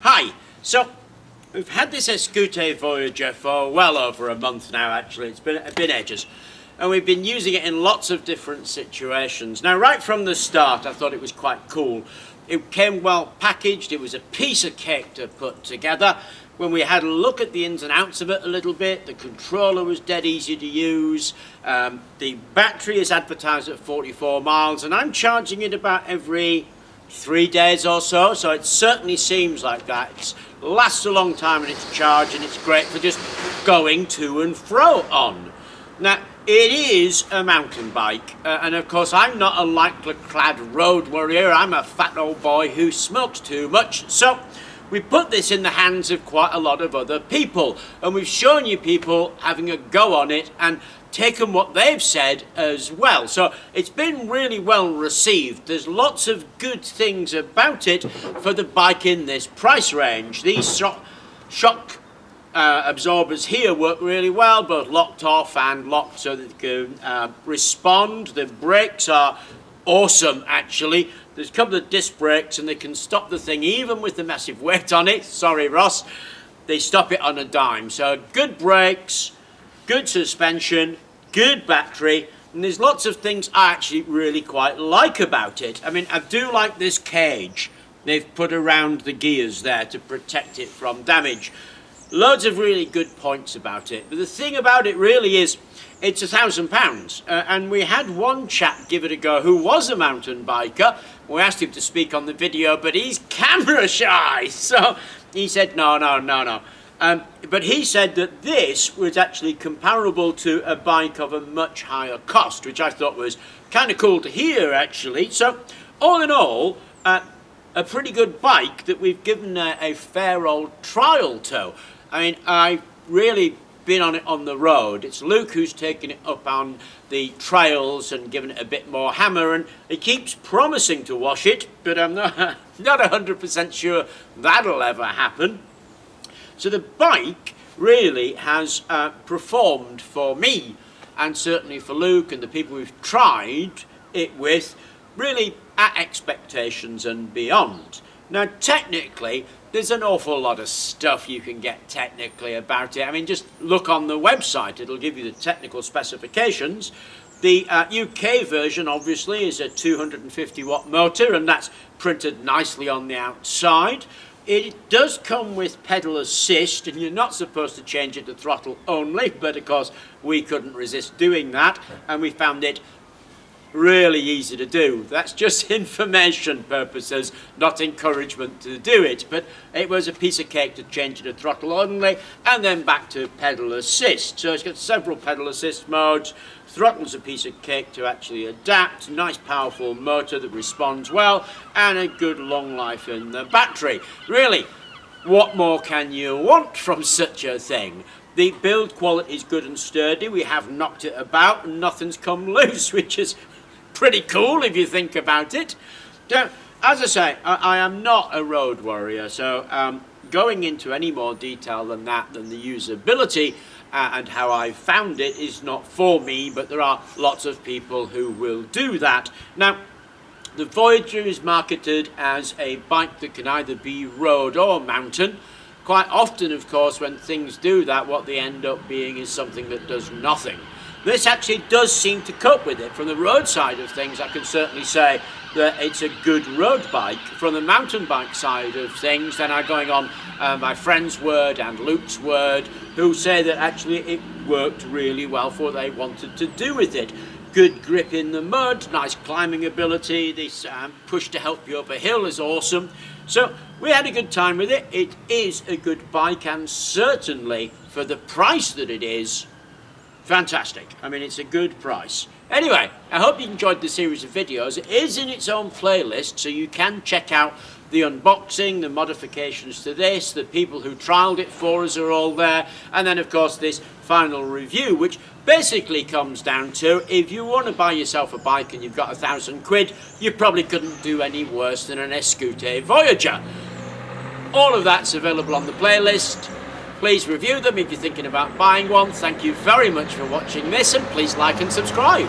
Hi, so we've had this Eskute Voyager for well over a month now actually, it's been ages. And we've been using it in lots of different situations. Now right from the start I thought it was quite cool. It came well packaged, it was a piece of cake to put together. When we had a look at the ins and outs of it a little bit, the controller was dead easy to use. The battery is advertised at 44 miles and I'm charging it about every 3 days or so, so it certainly seems like that. It lasts a long time in its charge and it's great for just going to and fro on. Now, it is a mountain bike, and of course I'm not a lightly clad road warrior, I'm a fat old boy who smokes too much, so we put this in the hands of quite a lot of other people, and we've shown you people having a go on it and taken what they've said as well. So it's been really well received. There's lots of good things about it for the bike in this price range. These shock absorbers here work really well, both locked off and locked so that they can respond. The brakes are awesome actually. There's a couple of disc brakes and they can stop the thing even with the massive weight on it. Sorry Ross, they stop it on a dime. So good brakes, good suspension, good battery, and there's lots of things I actually really quite like about it. I mean, I do like this cage they've put around the gears there to protect it from damage. Loads of really good points about it, but the thing about it really is it's £1,000, and we had one chap give it a go who was a mountain biker. We asked him to speak on the video, but he's camera shy, so he said no. But he said that this was actually comparable to a bike of a much higher cost, which I thought was kind of cool to hear actually. So all in all, a pretty good bike that we've given a fair old trial to. I mean, I've really been on it on the road. It's Luke who's taken it up on the trails and given it a bit more hammer, and he keeps promising to wash it, but I'm not 100% sure that'll ever happen. So the bike really has performed for me, and certainly for Luke and the people we've tried it with, really at expectations and beyond. Now technically, there's an awful lot of stuff you can get technically about it. I mean, just look on the website, it'll give you the technical specifications. The UK version obviously is a 250 watt motor, and that's printed nicely on the outside. It does come with pedal assist, and you're not supposed to change it to throttle only, but of course we couldn't resist doing that, and we found it really easy to do. That's just information purposes, not encouragement to do it, but it was a piece of cake to change it to throttle only and then back to pedal assist. So it's got several pedal assist modes. Throttle's a piece of cake to actually adapt, nice powerful motor that responds well, and a good long life in the battery. Really, what more can you want from such a thing? The build quality is good and sturdy. We have knocked it about and nothing's come loose, which is pretty cool if you think about it. So, as I say, I am not a road warrior, so going into any more detail than that, than the usability and how I found it, is not for me, but there are lots of people who will do that. Now, the Voyager is marketed as a bike that can either be road or mountain. Quite often, of course, when things do that, what they end up being is something that does nothing. This actually does seem to cope with it. From the road side of things, I can certainly say that it's a good road bike. From the mountain bike side of things, then I'm going on my friend's word and Luke's word, who say that actually it worked really well for what they wanted to do with it. Good grip in the mud, nice climbing ability, this push to help you up a hill is awesome. So we had a good time with it. It is a good bike, and certainly for the price that it is, fantastic. I mean, it's a good price. Anyway, I hope you enjoyed the series of videos. It is in its own playlist, so you can check out the unboxing, the modifications to this, the people who trialled it for us are all there, and then of course this final review, which basically comes down to, if you want to buy yourself a bike and you've got £1,000, you probably couldn't do any worse than an Eskute Voyager. All of that's available on the playlist. Please review them if you're thinking about buying one. Thank you very much for watching this, and please like and subscribe.